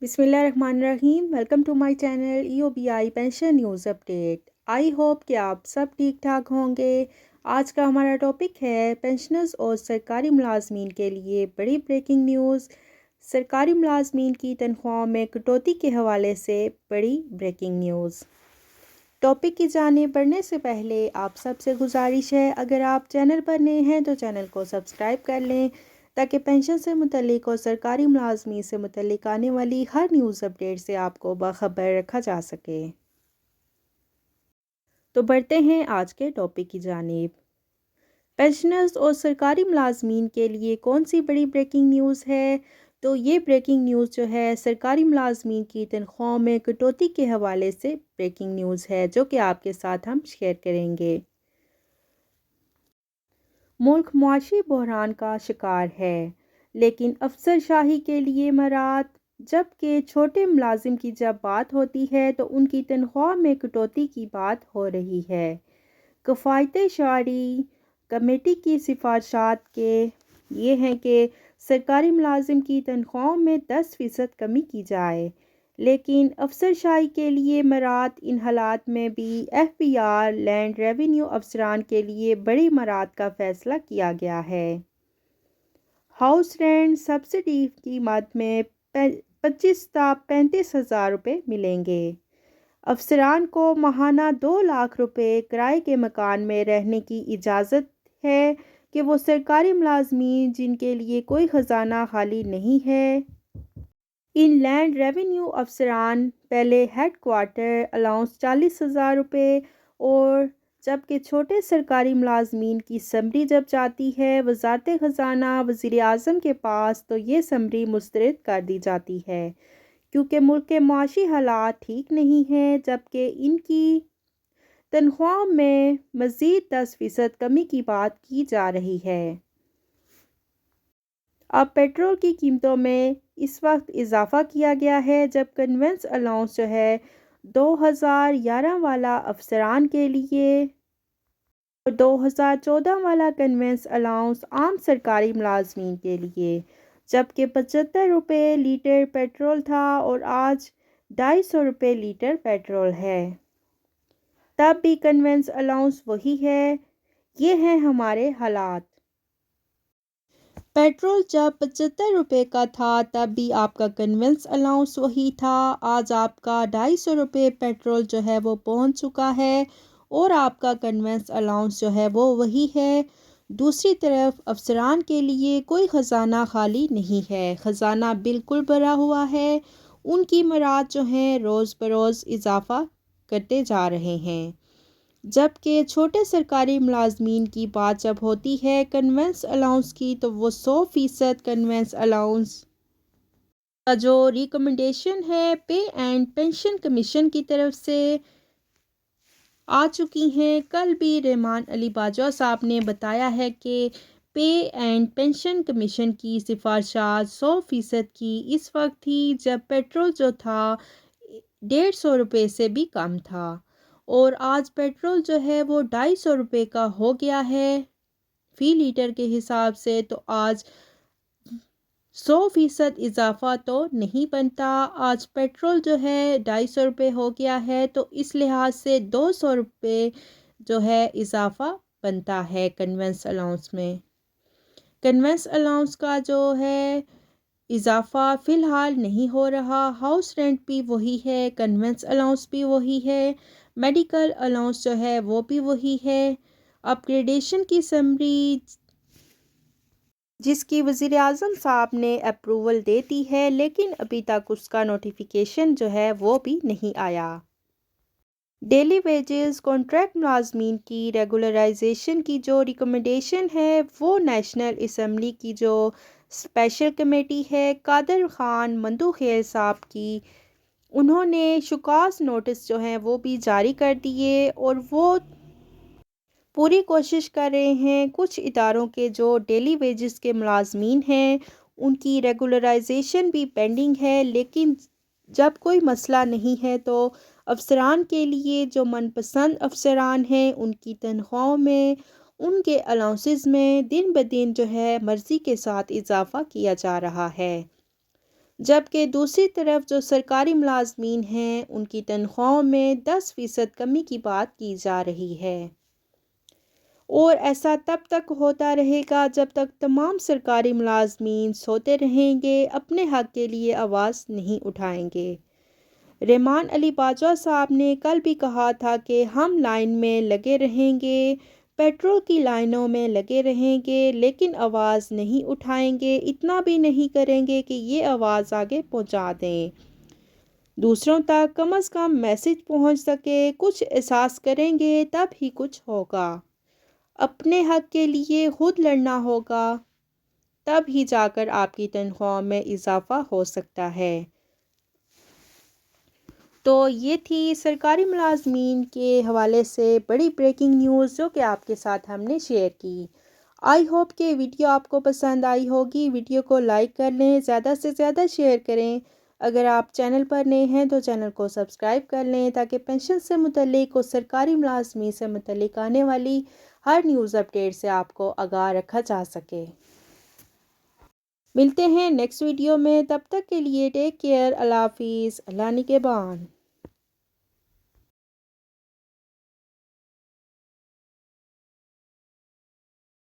بسم اللہ الرحمن الرحیم۔ Welcome to my channel EOBI pension news update. I hope کہ آپ سب ٹھیک ٹھاک ہوں گے۔ آج کا ہمارا ٹاپک ہے پینشنرز اور سرکاری ملازمین کے لیے بڑی بریکنگ نیوز۔ سرکاری ملازمین کی تنخواہوں میں کٹوتی کے حوالے سے بڑی بریکنگ نیوز۔ ٹاپک کی جانب بڑھنے سے پہلے آپ سب سے گزارش ہے، اگر آپ چینل پر نئے ہیں تو چینل کو سبسکرائب کر لیں تاکہ پینشن سے متعلق اور سرکاری ملازمین سے متعلق آنے والی ہر نیوز اپڈیٹ سے آپ کو باخبر رکھا جا سکے۔ تو بڑھتے ہیں آج کے ٹاپک کی جانب۔ پینشنرز اور سرکاری ملازمین کے لیے کون سی بڑی بریکنگ نیوز ہے؟ تو یہ بریکنگ نیوز جو ہے سرکاری ملازمین کی تنخواہوں میں کٹوتی کے حوالے سے بریکنگ نیوز ہے، جو کہ آپ کے ساتھ ہم شیئر کریں گے۔ ملک معاشی بحران کا شکار ہے، لیکن افسر شاہی کے لیے مراد، جبکہ چھوٹے ملازم کی جب بات ہوتی ہے تو ان کی تنخواہ میں کٹوتی کی بات ہو رہی ہے۔ کفایت شعاری کمیٹی کی سفارشات کے یہ ہیں کہ سرکاری ملازم کی تنخواہوں میں 10% کمی کی جائے، لیکن افسر شاہی کے لیے مراد ان حالات میں بھی FBR لینڈ ریونیو افسران کے لیے بڑی مراد کا فیصلہ کیا گیا ہے۔ ہاؤس رینٹ سبسڈی کی مد میں 25 تا 35 ہزار روپے ملیں گے۔ افسران کو ماہانہ 2 لاکھ روپے کرائے کے مکان میں رہنے کی اجازت ہے کہ وہ سرکاری ملازمین جن کے لیے کوئی خزانہ خالی نہیں ہے۔ ان لینڈ ریونیو افسران پہلے ہیڈ کوارٹر الاؤنس 40,000 روپے اور جبکہ چھوٹے سرکاری ملازمین کی سمری جب جاتی ہے وزارت خزانہ وزیر اعظم کے پاس تو یہ سمری مسترد کر دی جاتی ہے، کیونکہ ملک کے معاشی حالات ٹھیک نہیں ہیں، جبکہ ان کی تنخواہوں میں مزید 10% کمی کی بات کی جا رہی ہے۔ اب پیٹرول کی قیمتوں میں اس وقت اضافہ کیا گیا ہے، جب کنوینس الاؤنس جو ہے 2011 والا افسران کے لیے اور 2014 والا کنوینس الاؤنس عام سرکاری ملازمین کے لیے، جبکہ 75 روپے لیٹر پیٹرول تھا اور آج 250 روپے لیٹر پیٹرول ہے۔ تب بھی کنوینس الاؤنس وہی ہے۔ یہ ہیں ہمارے حالات۔ پیٹرول جب 75 روپے کا تھا تب بھی آپ کا کنوینس الاؤنس وہی تھا۔ آج آپ کا 250 روپے پیٹرول جو ہے وہ پہنچ چکا ہے اور آپ کا کنوینس الاؤنس جو ہے وہ وہی ہے۔ دوسری طرف افسران کے لیے کوئی خزانہ خالی نہیں ہے، خزانہ بالکل بھرا ہوا ہے۔ ان کی مراد جو ہیں روز بروز اضافہ کرتے جا رہے ہیں، جبکہ چھوٹے سرکاری ملازمین کی بات جب ہوتی ہے کنوینس الاؤنس کی تو وہ 100% کنوینس الاؤنس کا جو ریکمنڈیشن ہے پے اینڈ پینشن کمیشن کی طرف سے آ چکی ہیں۔ کل بھی رحمان علی باجوہ صاحب نے بتایا ہے کہ پے اینڈ پینشن کمیشن کی سفارشات 100% کی اس وقت تھی جب پیٹرول جو تھا 150 روپے سے بھی کم تھا، اور آج پیٹرول جو ہے وہ 250 روپے کا ہو گیا ہے فی لیٹر کے حساب سے، تو آج 100% اضافہ تو نہیں بنتا۔ آج پیٹرول جو ہے 250 روپے ہو گیا ہے، تو اس لحاظ سے 200 روپے جو ہے اضافہ بنتا ہے کنوینس الاؤنس میں۔ کنوینس الاؤنس کا جو ہے اضافہ فی الحال نہیں ہو رہا۔ ہاؤس رینٹ بھی وہی ہے، کنوینس الاؤنس بھی وہی ہے، میڈیکل الاؤنس جو ہے وہ بھی وہی ہے۔ اپ گریڈیشن کی سمری جس کی وزیر اعظم صاحب نے اپروول دے دی ہے، لیکن ابھی تک اس کا نوٹیفیکیشن جو ہے وہ بھی نہیں آیا۔ ڈیلی ویجز کانٹریکٹ ملازمین کی ریگولرائزیشن کی جو ریکمنڈیشن ہے وہ نیشنل اسمبلی کی جو اسپیشل کمیٹی ہے قادر خان مندوخیل صاحب کی، انہوں نے شکاس نوٹس جو ہیں وہ بھی جاری کر دیے اور وہ پوری کوشش کر رہے ہیں کچھ اداروں کے جو ڈیلی ویجز کے ملازمین ہیں ان کی ریگولرائزیشن بھی پینڈنگ ہے، لیکن جب کوئی مسئلہ نہیں ہے تو افسران کے لیے جو من پسند افسران ہیں ان کی تنخواہوں میں ان کے الاؤنسز میں دن بدن جو ہے مرضی کے ساتھ اضافہ کیا جا رہا ہے۔ جبکہ دوسری طرف جو سرکاری ملازمین ہیں ان کی تنخواہوں میں 10% کمی کی بات کی جا رہی ہے، اور ایسا تب تک ہوتا رہے گا جب تک تمام سرکاری ملازمین سوتے رہیں گے، اپنے حق کے لیے آواز نہیں اٹھائیں گے۔ رحمان علی باجوہ صاحب نے کل بھی کہا تھا کہ ہم لائن میں لگے رہیں گے، پیٹرول کی لائنوں میں لگے رہیں گے، لیکن آواز نہیں اٹھائیں گے، اتنا بھی نہیں کریں گے کہ یہ آواز آگے پہنچا دیں، دوسروں تک کم از کم میسج پہنچ سکے۔ کچھ احساس کریں گے تب ہی کچھ ہوگا، اپنے حق کے لیے خود لڑنا ہوگا، تب ہی جا کر آپ کی تنخواہ میں اضافہ ہو سکتا ہے۔ تو یہ تھی سرکاری ملازمین کے حوالے سے بڑی بریکنگ نیوز جو کہ آپ کے ساتھ ہم نے شیئر کی۔ آئی ہوپ کہ ویڈیو آپ کو پسند آئی ہوگی۔ ویڈیو کو لائک کر لیں، زیادہ سے زیادہ شیئر کریں۔ اگر آپ چینل پر نئے ہیں تو چینل کو سبسکرائب کر لیں تاکہ پینشن سے متعلق اور سرکاری ملازمین سے متعلق آنے والی ہر نیوز اپڈیٹ سے آپ کو آگاہ رکھا جا سکے۔ ملتے ہیں نیکسٹ ویڈیو میں، تب تک کے لیے ٹیک کیئر، اللہ حافظ، اللہ نگہبان۔